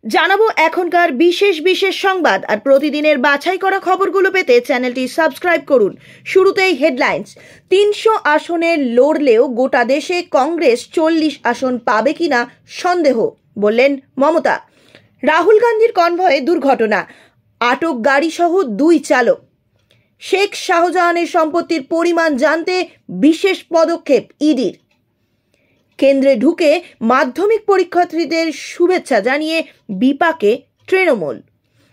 জানাবো এখনকার বিশেষ বিশেষ সংবাদ আর প্রতিদিনের বাছাই করা খবরগুলো পেতে চ্যানেলটি সাবস্ক্রাইব করুন। শুরুতেই হেডলাইন্স। ৩০০ আসনে লড়লেও গোটা দেশে কংগ্রেস ৪০ আসন পাবে কিনা সন্দেহ, বললেন মমতা। রাহুল গান্ধীর কনভয়ে দুর্ঘটনা, আটক গাড়িসহ ২ চালক। শেখ শাহজাহানের সম্পত্তির পরিমাণ জানতে বিশেষ পদক্ষেপ ইডির। কেন্দ্রে ঢুকে মাধ্যমিক পরীক্ষার্থীদের শুভেচ্ছা জানিয়ে বিপাকে তৃণমূল।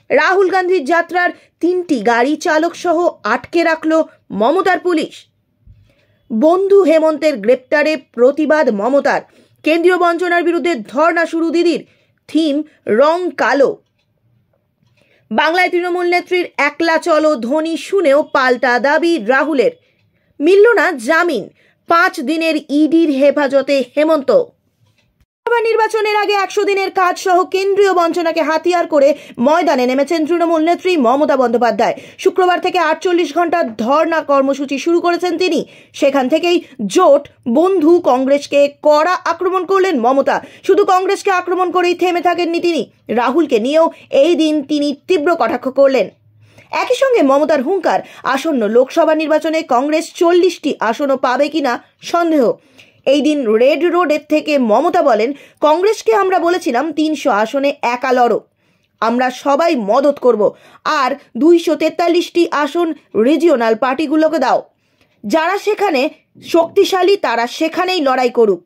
রাহুল গান্ধীর যাত্রার ৩টি গাড়ি চালক সহ আটকে রাখল মমতার পুলিশ। বন্ধু হেমন্তের গ্রেপ্তারে প্রতিবাদ মমতার। কেন্দ্রীয় বঞ্চনার বিরুদ্ধে ধর্ণা শুরু দিদির। থিম রং কালো। বাংলায় তৃণমূল নেত্রীর একলা চলো ধ্বনি শুনেও পাল্টা দাবি রাহুলের। মিলল না জামিন, ৫ দিনের ইডির হেফাজতে হেমন্ত। নির্বাচনের আগে ১০০ দিনের কাজ সহ কেন্দ্রীয় বঞ্চনাকে হাতিয়ার করে ময়দানে নেমেছেন তৃণমূল নেত্রী মমতা বন্দ্যোপাধ্যায়। শুক্রবার থেকে ৪৮ ঘন্টার ধর্ণা কর্মসূচি শুরু করেছেন তিনি। সেখান থেকেই জোট বন্ধু কংগ্রেসকে কড়া আক্রমণ করলেন মমতা। শুধু কংগ্রেসকে আক্রমণ করেই থেমে থাকেননি তিনি, রাহুলকে নিয়েও এই দিন তিনি তীব্র কটাক্ষ করলেন। একই সঙ্গে মমতার হুঙ্কার, আসন্ন লোকসভা নির্বাচনে কংগ্রেস ৪০টি আসনও পাবে কিনা সন্দেহ। এই দিন রেড রোডের থেকে মমতা বলেন, কংগ্রেসকে আমরা বলেছিলাম ৩০০ আসনে একা লড়ো, আমরা সবাই মদত করব, আর ২৪৩টি আসন রিজিওনাল পার্টিগুলোকে দাও। যারা সেখানে শক্তিশালী তারা সেখানেই লড়াই করুক,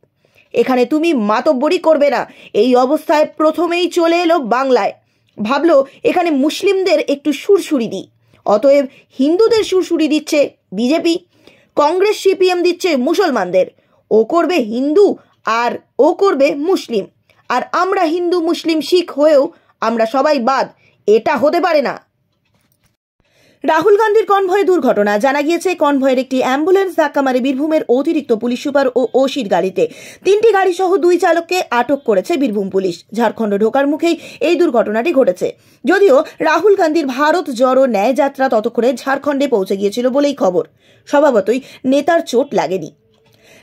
এখানে তুমি মাতব্বরি করবে না। এই অবস্থায় প্রথমেই চলে এলো বাংলায়, ভাবলো এখানে মুসলিমদের একটু সুরসুরি দিই, অতএব হিন্দুদের সুরসুরি দিচ্ছে বিজেপি, কংগ্রেস সিপিএম দিচ্ছে মুসলমানদের। ও করবে হিন্দু আর ও করবে মুসলিম, আর আমরা হিন্দু মুসলিম শিখ হয়েও আমরা সবাই বাদ, এটা হতে পারে না। রাহুল গান্ধীর কনভয়ে দুর্ঘটনা। জানা গিয়েছে, কনভয়ের একটি অ্যাম্বুলেন্স ধাক্কা মারে বীরভূমের অতিরিক্ত পুলিশ সুপার ও ওসির গাড়িতে। ৩টি গাড়ি সহ ২ চালককে আটক করেছে বীরভূম পুলিশ। ঝাড়খণ্ড ঢোকার মুখেই এই দুর্ঘটনাটি ঘটেছে। যদিও রাহুল গান্ধীর ভারত জড়ো ন্যায় যাত্রা ততক্ষণে ঝাড়খণ্ডে পৌঁছে গিয়েছিল বলেই খবর। স্বভাবতই নেতার চোট লাগেনি।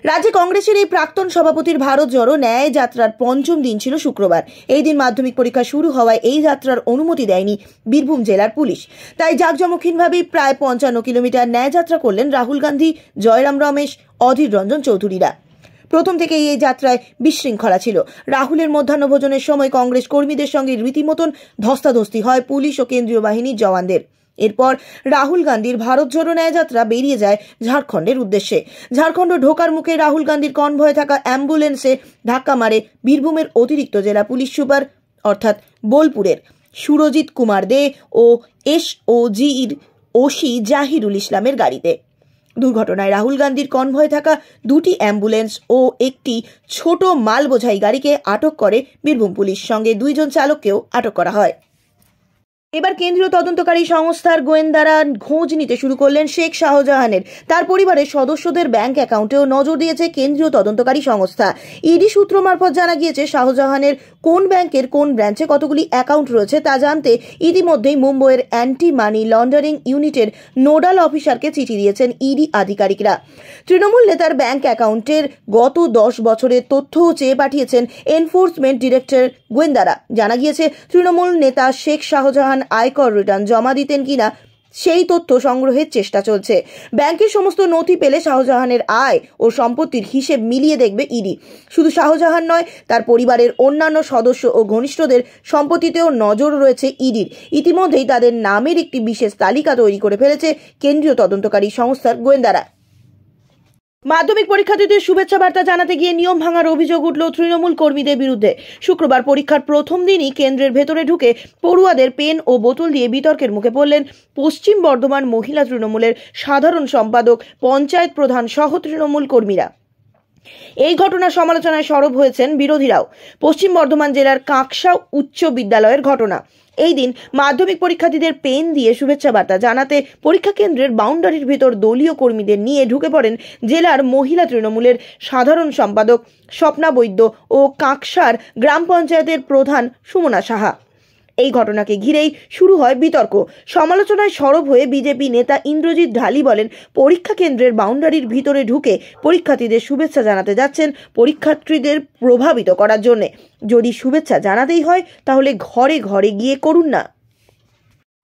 রাজ্যে কংগ্রেসের এই প্রাক্তন সভাপতির ভারত জড়ো ন্যায় যাত্রার ৫ম দিন ছিল শুক্রবার। এই দিন মাধ্যমিক পরীক্ষা শুরু হওয়ায় এই যাত্রার অনুমতি দেয়নি বীরভূম জেলার পুলিশ। তাই জাঁকজমকহীনভাবেই প্রায় ৫৫ কিলোমিটার ন্যায় যাত্রা করলেন রাহুল গান্ধী, জয়রাম রমেশ, অধীর রঞ্জন চৌধুরীরা। প্রথম থেকেই এই যাত্রায় বিশৃঙ্খলা ছিল। রাহুলের মধ্যাহ্নভোজনের সময় কংগ্রেস কর্মীদের সঙ্গে রীতিমতন ধস্তাধস্তি হয় পুলিশ ও কেন্দ্রীয় বাহিনীর জওয়ানদের। এরপর রাহুল গান্ধীর ভারত জোড়ো ন্যায় যাত্রা বেরিয়ে যায় ঝাড়খণ্ডের উদ্দেশ্যে। ঝাড়খণ্ড ঢোকার মুখে রাহুল গান্ধীর কনভয়ে থাকা অ্যাম্বুলেন্সে ধাক্কা মারে বীরভূমের অতিরিক্ত জেলা পুলিশ সুপার অর্থাৎ বোলপুরের সুরজিৎ কুমার দে ও এসওজির ওসি জাহিরুল ইসলামের গাড়িতে। দুর্ঘটনায় রাহুল গান্ধীর কনভয়ে থাকা 2টি অ্যাম্বুলেন্স ও একটি ছোট মাল বোঝাই গাড়িকে আটক করে বীরভূম পুলিশ। সঙ্গে 2 জন চালককেও আটক করা হয়। এবার কেন্দ্রীয় তদন্তকারী সংস্থার গোয়েন্দারা খোঁজ নিতে শুরু করলেন শেখ শাহজাহানের। তার পরিবারের সদস্যদের ব্যাংক অ্যাকাউন্টেও নজর দিয়েছে কেন্দ্রীয় তদন্তকারী সংস্থা। ইডি সূত্র মারফত জানা গিয়েছে, শাহজাহানের কোন ব্যাংকের কোন ব্রাঞ্চে কতগুলি অ্যাকাউন্ট রয়েছে তা জানতে ইতিমধ্যেই মুম্বইয়ের অ্যান্টি মানি লন্ডারিং ইউনিটের নোডাল অফিসারকে চিঠি দিয়েছেন ইডি আধিকারিকরা। তৃণমূল নেতার ব্যাংক অ্যাকাউন্টের গত 10 বছরের তথ্যও চেয়ে পাঠিয়েছেন এনফোর্সমেন্ট ডিরেক্টর গোয়েন্দারা। জানা গিয়েছে, তৃণমূল নেতা শেখ শাহজাহান আয়কর রিটার্ন জমা দিতেন কিনা সেই তথ্য সংগ্রহের চেষ্টা চলছে। ব্যাংকের সমস্ত নথি পেলে শাহজাহানের আয় ও সম্পত্তির হিসেব মিলিয়ে দেখবে ইডি। শুধু শাহজাহান নয়, তার পরিবারের অন্যান্য সদস্য ও ঘনিষ্ঠদের সম্পত্তিতেও নজর রয়েছে ইডির। ইতিমধ্যেই তাদের নামের একটি বিশেষ তালিকা তৈরি করে ফেলেছে কেন্দ্রীয় তদন্তকারী সংস্থার গোয়েন্দারা। মাধ্যমিক পরীক্ষার্থীদের শুভেচ্ছা বার্তা জানাতে গিয়ে নিয়ম ভাঙার অভিযোগ উঠল তৃণমূল কর্মীদের বিরুদ্ধে। শুক্রবার পরীক্ষার প্রথম দিনই কেন্দ্রের ভেতরে ঢুকে পড়ুয়াদের পেন ও বোতল দিয়ে বিতর্কের মুখে পড়লেন পশ্চিম বর্ধমান মহিলা তৃণমূলের সাধারণ সম্পাদক, পঞ্চায়েত প্রধান সহ তৃণমূল কর্মীরা। এই ঘটনার সমালোচনায় সরব হয়েছেন বিরোধীরাও। পশ্চিম বর্ধমান জেলার কাঁকসা উচ্চ বিদ্যালয়ের ঘটনা। এই দিন মাধ্যমিক পরীক্ষার্থীদের পেন দিয়ে শুভেচ্ছা বার্তা জানাতে পরীক্ষা কেন্দ্রের বাউন্ডারির ভেতর দলীয় কর্মীদের নিয়ে ঢুকে পড়েন জেলার মহিলা তৃণমূলের সাধারণ সম্পাদক স্বপ্না বৈদ্য ও কাঁকসার গ্রাম পঞ্চায়েতের প্রধান সুমনা সাহা। এই ঘটনাকে ঘিরেই শুরু হয় বিতর্ক। সমালোচনায় সরব হয়ে বিজেপি নেতা ইন্দ্রজিৎ ঢালি বলেন, পরীক্ষা কেন্দ্রের বাউন্ডারির ভিতরে ঢুকে পরীক্ষার্থীদের শুভেচ্ছা জানাতে যাচ্ছেন পরীক্ষার্থীদের প্রভাবিত করার জন্য। যদি শুভেচ্ছা জানাতেই হয় তাহলে ঘরে ঘরে গিয়ে করুন না।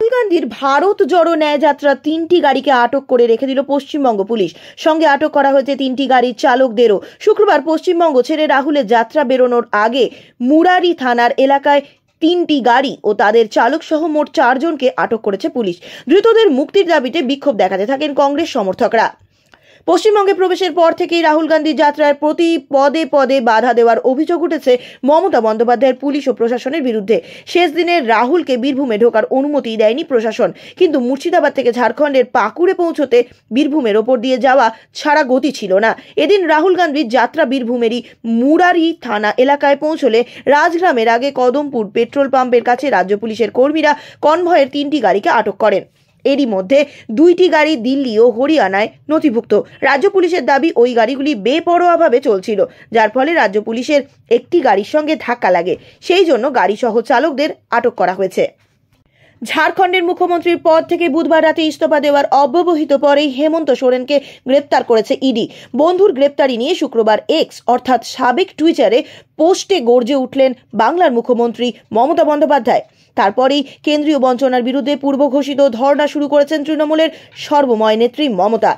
রাহুল গান্ধীর ভারত জোড়ো ন্যায় যাত্রা 3টি গাড়িকে আটক করে রেখে দিল পশ্চিমবঙ্গ পুলিশ। সঙ্গে আটক করা হয়েছে 3টি গাড়ির চালকদেরও। শুক্রবার পশ্চিমবঙ্গ ছেড়ে রাহুলের যাত্রা বেরোনোর আগে মুরারি থানার এলাকায় 3টি গাড়ি ও তাদের চালক সহ মোট 4 জনকে আটক করেছে পুলিশ। ধৃতদের মুক্তির দাবিতে বিক্ষোভ দেখাতে থাকেন কংগ্রেস সমর্থকরা। পশ্চিমবঙ্গে প্রবেশের পর থেকেই রাহুল গান্ধীর যাত্রায় প্রতি পদে পদে বাধা দেওয়ার অভিযোগ উঠেছে মমতা বন্দ্যোপাধ্যায়ের পুলিশ ও প্রশাসনের বিরুদ্ধে। শেষ দিনে রাহুলকে বীরভূমে ঢোকার অনুমতি দেয়নি প্রশাসন, কিন্তু মুর্শিদাবাদ থেকে ঝাড়খণ্ডের পাকুড়ে পৌঁছতে বীরভূমের ওপর দিয়ে যাওয়া ছাড়া গতি ছিল না। এদিন রাহুল গান্ধীর যাত্রা বীরভূমেরই মুরারি থানা এলাকায় পৌঁছলে রাজগ্রামের আগে কদমপুর পেট্রোল পাম্পের কাছে রাজ্য পুলিশের কর্মীরা কনভয়ের 3টি গাড়িকে আটক করেন। এরই মধ্যে 2টি গাড়ি দিল্লি ও হরিয়ানায় নথিভুক্ত। রাজ্য পুলিশের দাবি, ওই গাড়িগুলি বেপরোয়াভাবে চলছিল, যার ফলে রাজ্য পুলিশের একটি গাড়ির সঙ্গে ধাক্কা লাগে। সেই জন্য গাড়ি সহ চালকদের আটক করা হয়েছে। ঝাড়খণ্ডের মুখ্যমন্ত্রীর পদ থেকে বুধবার রাতে ইস্তফা দেওয়ার অব্যবহিত পরেই হেমন্ত সোরেনকে গ্রেপ্তার করেছে ইডি। বন্ধুর গ্রেপ্তারি নিয়ে শুক্রবার এক্স অর্থাৎ সাবেক টুইটারে পোস্টে গর্জে উঠলেন বাংলার মুখ্যমন্ত্রী মমতা বন্দ্যোপাধ্যায়। তারপরেই কেন্দ্রীয় বঞ্চনার বিরুদ্ধে পূর্ব ঘোষিত ধর্ণা শুরু করেছেন তৃণমূলের সর্বময় নেত্রী মমতা।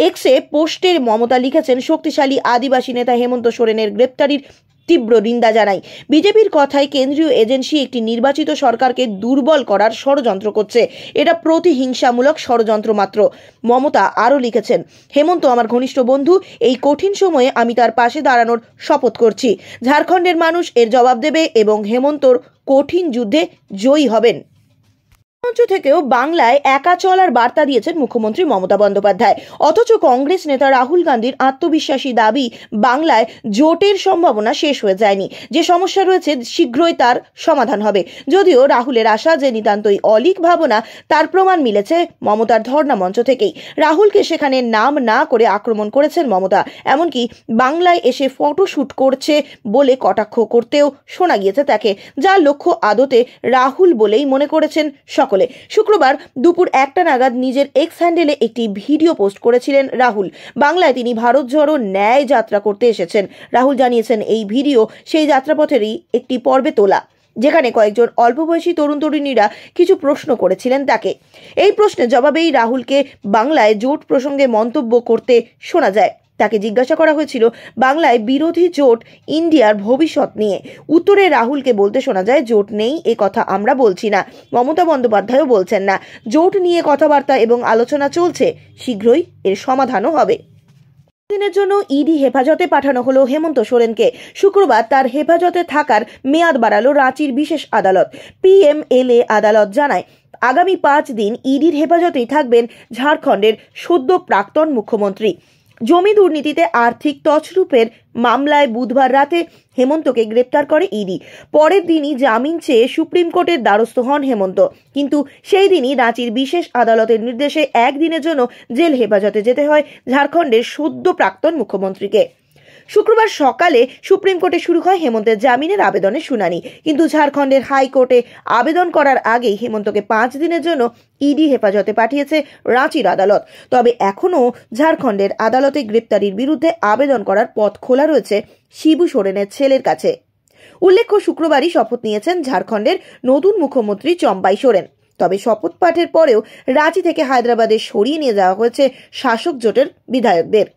এক্সে পোস্টে মমতা লিখেছেন, শক্তিশালী আদিবাসী নেতা হেমন্ত সোরেনের গ্রেপ্তারির তীব্র নিন্দা জানাই। বিজেপির কথায় কেন্দ্রীয় এজেন্সি একটি নির্বাচিত সরকারকে দুর্বল করার ষড়যন্ত্র করছে। এটা প্রতিহিংসামূলক ষড়যন্ত্র মাত্র। মমতা আরও লিখেছেন, হেমন্ত আমার ঘনিষ্ঠ বন্ধু, এই কঠিন সময়ে আমি তার পাশে দাঁড়ানোর শপথ করছি। ঝাড়খণ্ডের মানুষ এর জবাব দেবে এবং হেমন্তর কঠিন যুদ্ধে জয়ী হবেন। মঞ্চ থেকেও বাংলায় একা চলার বার্তা দিয়েছেন মুখ্যমন্ত্রী মমতা বন্দ্যোপাধ্যায়। অথচ কংগ্রেস নেতা রাহুল গান্ধীর আত্মবিশ্বাসী দাবি, বাংলায় জোটের সম্ভাবনা শেষ হয়ে যায়নি, যে সমস্যা রয়েছে শীঘ্রই তার সমাধান হবে। যদিও রাহুলের আশা যে নিতান্তই অলীক ভাবনা, তার প্রমাণ মিলেছে মমতার ধর্ণা মঞ্চ থেকেই। রাহুলকে সেখানে নাম না করে আক্রমণ করেছেন মমতা। এমনকি বাংলায় এসে ফটোশুট করছে বলে কটাক্ষ করতেও শোনা গিয়েছে তাকে, যার লক্ষ্য আদতে রাহুল বলেই মনে করেছেন সকলে। শুক্রবার দুপুর 1টা নাগাদ নিজের এক্স হ্যান্ডেলে একটি ভিডিও পোস্ট করেছিলেন রাহুল। বাংলায় তিনি ভারত জোড়ো ন্যায় যাত্রা করতে এসেছেন। রাহুল জানিয়েছেন, এই ভিডিও সেই যাত্রাপথেরই একটি পর্বে তোলা, যেখানে কয়েকজন অল্প বয়সী তরুণ তরুণীরা কিছু প্রশ্ন করেছিলেন তাকে। এই প্রশ্নের জবাবেই রাহুলকে বাংলায় জোট প্রসঙ্গে মন্তব্য করতে শোনা যায়। তাকে জিজ্ঞাসা করা হয়েছিল বাংলায় বিরোধী জোট ইন্ডিয়ার ভবিষ্যৎ নিয়ে। উত্তরে রাহুলকে বলতে শোনা যায়, জোট নেই এ কথা আমরা বলছি না, মমতা বন্দ্যোপাধ্যায়ও বলছেন না। জোট নিয়ে কথাবার্তা এবং আলোচনা চলছে, শীঘ্রই এর সমাধানও হবে। দিনের জন্য ইডি হেফাজতে পাঠানো হলো হেমন্ত সোরেনকে। শুক্রবার তার হেফাজতে থাকার মেয়াদ বাড়ালো রাঁচির বিশেষ আদালত। পিএমএলএ আদালত জানায়, আগামী 5 দিন ইডির হেফাজতেই থাকবেন ঝাড়খণ্ডের সদ্য প্রাক্তন মুখ্যমন্ত্রী। জমি দুর্নীতিতে আর্থিক তছরূপের মামলায় বুধবার রাতে হেমন্তকে গ্রেপ্তার করে ইডি। পরের দিনই জামিন চেয়ে সুপ্রিম কোর্টের দ্বারস্থ হন হেমন্ত, কিন্তু সেই দিনই রাঁচির বিশেষ আদালতের নির্দেশে 1 দিনের জন্য জেল হেফাজতে যেতে হয় ঝাড়খণ্ডের সদ্য প্রাক্তন মুখ্যমন্ত্রীকে। শুক্রবার সকালে সুপ্রিম কোর্টে শুরু হয় হেমন্তের জামিনের আবেদনের শুনানি, কিন্তু ঝাড়খণ্ডের হাইকোর্টে আবেদন করার আগেই হেমন্তকে 5 দিনের জন্য ইডি হেফাজতে পাঠিয়েছে রাঁচির আদালত। তবে এখনও ঝাড়খণ্ডের আদালতে গ্রেপ্তারির বিরুদ্ধে আবেদন করার পথ খোলা রয়েছে শিবু সোরেনের ছেলের কাছে। উল্লেখ্য, শুক্রবারই শপথ নিয়েছেন ঝাড়খণ্ডের নতুন মুখ্যমন্ত্রী চম্পাই সোরেন। তবে শপথ পাঠের পরেও রাঁচি থেকে হায়দ্রাবাদে সরিয়ে নিয়ে যাওয়া হয়েছে শাসক জোটের বিধায়কদের।